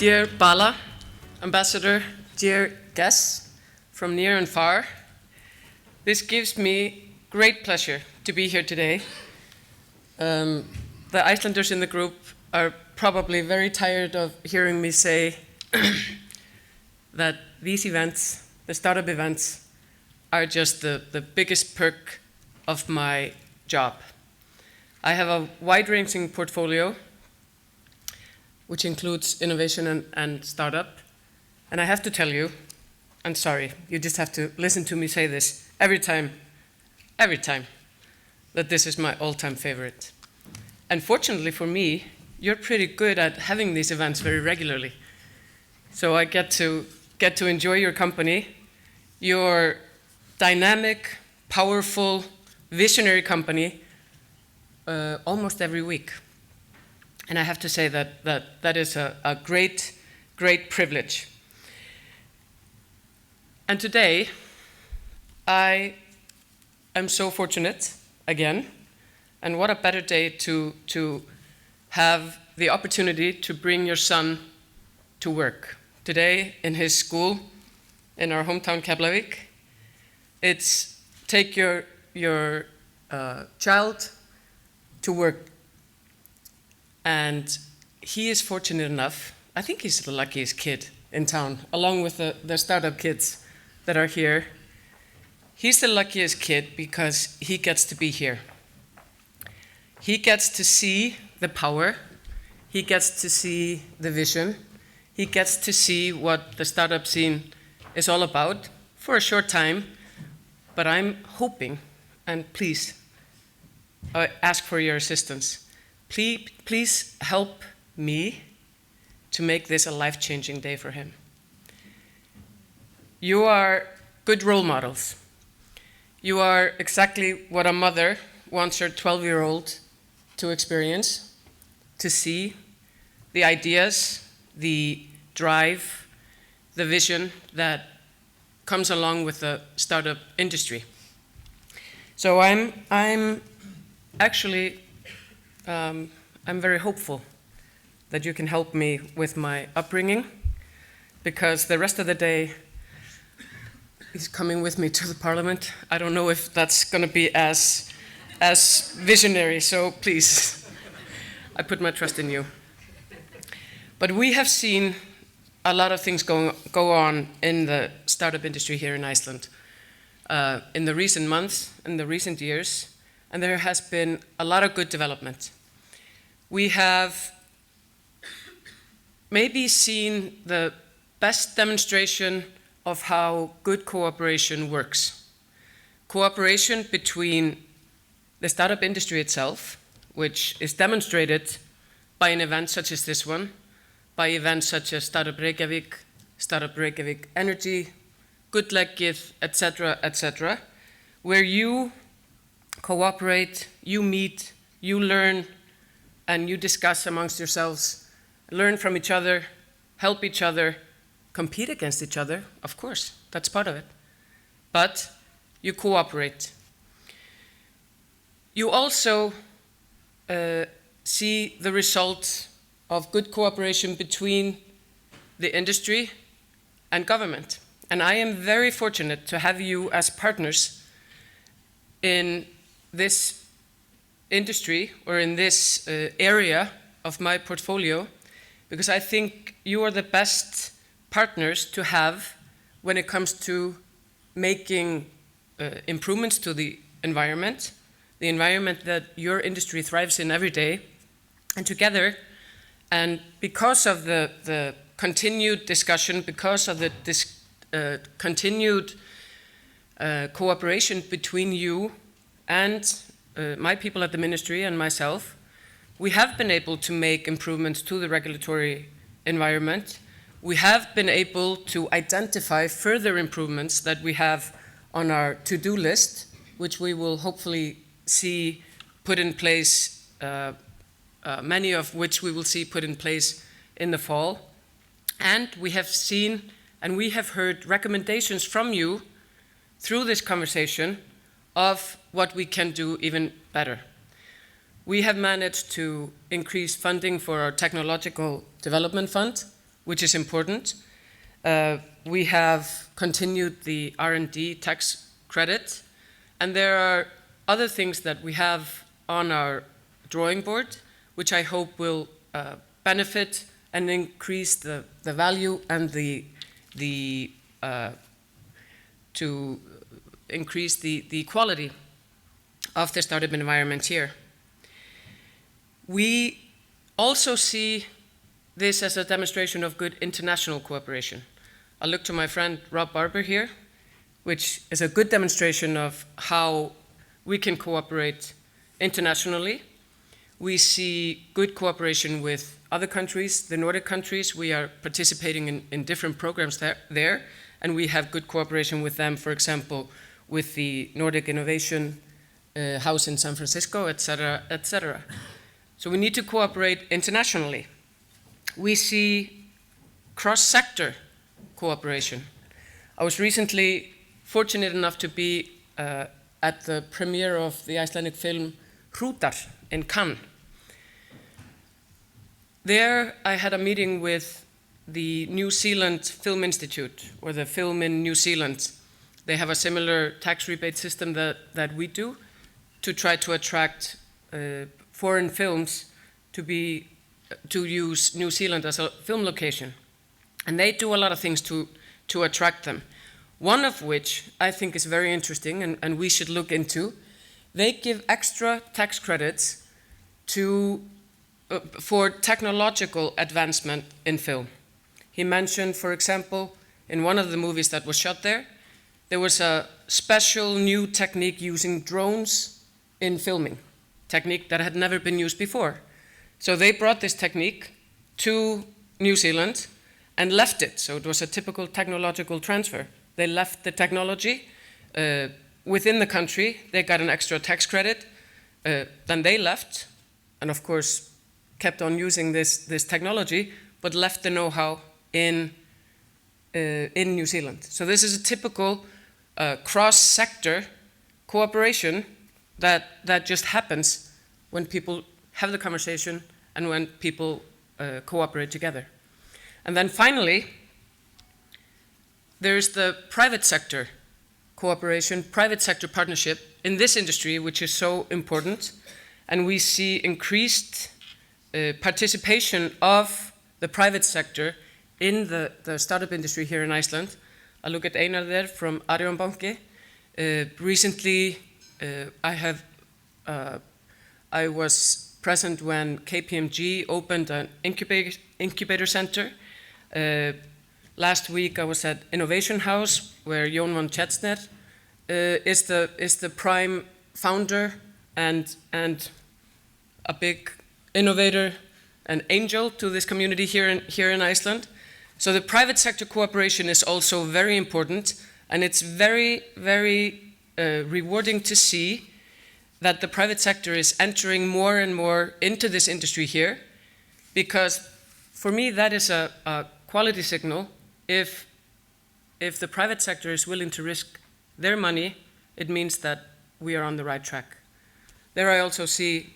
Dear Bala, Ambassador, dear guests from near and far, this gives me great pleasure to be here today. The Icelanders in the group are probably very tired of hearing me say that these events, the startup events, are just the biggest perk of my job. I have a wide-ranging portfolio which includes innovation and startup. And I have to tell you, I'm sorry, you just have to listen to me say this every time, that this is my all-time favorite. And fortunately for me, you're pretty good at having these events very regularly. So I get to enjoy your company, your dynamic, powerful, visionary company almost every week. And I have to say that is a great privilege. And today, I am so fortunate, again, and what a better day to have the opportunity to bring your son to work. Today, in his school, in our hometown, Keflavík, it's take your child to work. And he is fortunate enough, I think he's the luckiest kid in town, along with the startup kids that are here. He's the luckiest kid because he gets to be here. He gets to see the power, he gets to see the vision, he gets to see what the startup scene is all about for a short time, but I'm hoping, and please, I ask for your assistance. Please help me to make this a life-changing day for him. You are good role models. You are exactly what a mother wants her 12-year-old to experience, to see the ideas, the drive, the vision that comes along with the startup industry. So I'm actually I'm very hopeful that you can help me with my upbringing, because the rest of the day he's coming with me to the parliament. I don't know if that's going to be as visionary, so please, I put my trust in you. But we have seen a lot of things go on in the startup industry here in Iceland in the recent months, in the recent years, and there has been a lot of good development. We have maybe seen the best demonstration of how good cooperation works. Cooperation between the startup industry itself, which is demonstrated by an event such as this one, by events such as Startup Reykjavík Energy, Gullleggið, etc., where you cooperate, you meet, you learn, and you discuss amongst yourselves, learn from each other, help each other, compete against each other, of course, that's part of it. But you cooperate. You also see the results of good cooperation between the industry and government. And I am very fortunate to have you as partners in this industry, or in this area of my portfolio, because I think you are the best partners to have when it comes to making improvements to the environment that your industry thrives in every day. And together, and because of the continued discussion, because of the continued cooperation between you and my people at the ministry and myself, we have been able to make improvements to the regulatory environment. We have been able to identify further improvements that we have on our to-do list, which we will hopefully see put in place, many of which we will see put in place in the fall. And we have seen and we have heard recommendations from you through this conversation of what we can do even better. We have managed to increase funding for our Technological Development Fund which is important. We have continued the R&D tax credit, and there are other things that we have on our drawing board, which I hope will benefit and increase the value and to increase the quality of the startup environment here. We also see this as a demonstration of good international cooperation. I look to my friend Rob Barber here, which is a good demonstration of how we can cooperate internationally. We see good cooperation with other countries, the Nordic countries. We are participating in different programs there, and we have good cooperation with them, for example, with the Nordic Innovation House in San Francisco, et cetera, et cetera. So we need to cooperate internationally. We see cross-sector cooperation. I was recently fortunate enough to be at the premiere of the Icelandic film Hrútar in Cannes. There I had a meeting with the New Zealand Film Institute, or the Film in New Zealand. They have a similar tax rebate system that we do to try to attract foreign films to use New Zealand as a film location. And they do a lot of things to attract them. One of which I think is very interesting and we should look into. They give extra tax credits for technological advancement in film. He mentioned, for example, in one of the movies that was shot there was a special new technique using drones in filming, technique that had never been used before. So they brought this technique to New Zealand and left it. So it was a typical technological transfer. They left the technology within the country. They got an extra tax credit. Then they left, and of course kept on using this technology, but left the know-how in New Zealand. So this is a typical cross-sector cooperation that just happens when people have the conversation and when people cooperate together. And then finally, there's the private sector cooperation, private sector partnership in this industry, which is so important. And we see increased participation of the private sector in the startup industry here in Iceland. I look at Einar there from Arion Banki. Recently, I was present when KPMG opened an incubator center. Last week I was at Innovation House, where Jón van Chetsner is the prime founder and a big innovator and angel to this community here in Iceland. So the private sector cooperation is also very important, and it's very, very rewarding to see that the private sector is entering more and more into this industry here, because for me that is a quality signal. If the private sector is willing to risk their money, it means that we are on the right track. There I also see,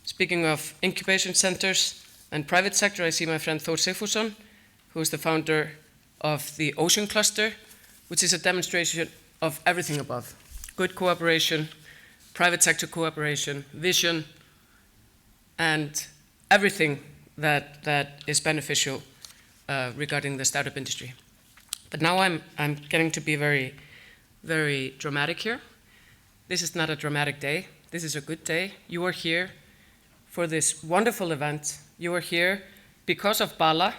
speaking of incubation centers and private sector, I see my friend Thor Sigfússon, who is the founder of the Ocean Cluster, which is a demonstration of everything above. Good cooperation, private sector cooperation, vision, and everything that is beneficial regarding the startup industry. But now I'm getting to be very, very dramatic here. This is not a dramatic day. This is a good day. You are here for this wonderful event. You are here because of Bala,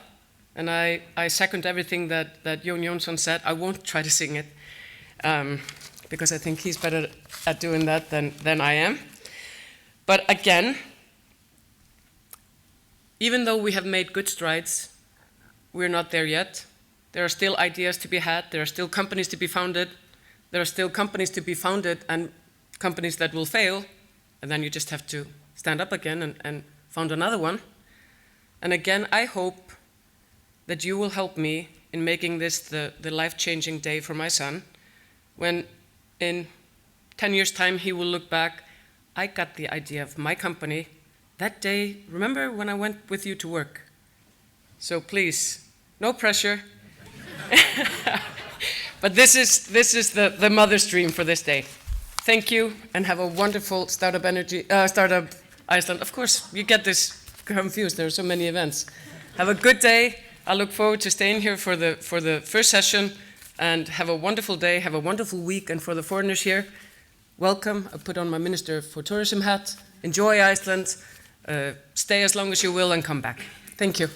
and I second everything that Jón Jónsson said. I won't try to sing it, because I think he's better at doing that than I am. But again, even though we have made good strides, we're not there yet. There are still ideas to be had. There are still companies to be founded. There are still companies to be founded and companies that will fail. And then you just have to stand up again and found another one. And again, I hope that you will help me in making this the life-changing day for my son, when in 10 years' time he will look back. I got the idea of my company that day. Remember when I went with you to work? So please, no pressure. But this is the mother stream for this day. Thank you, and have a wonderful Startup Iceland. Of course, you get this confused. There are so many events. Have a good day. I look forward to staying here for the first session, and have a wonderful day. Have a wonderful week, and for the foreigners here, welcome. I put on my Minister for Tourism hat. Enjoy Iceland. Stay as long as you will, and come back. Thank you.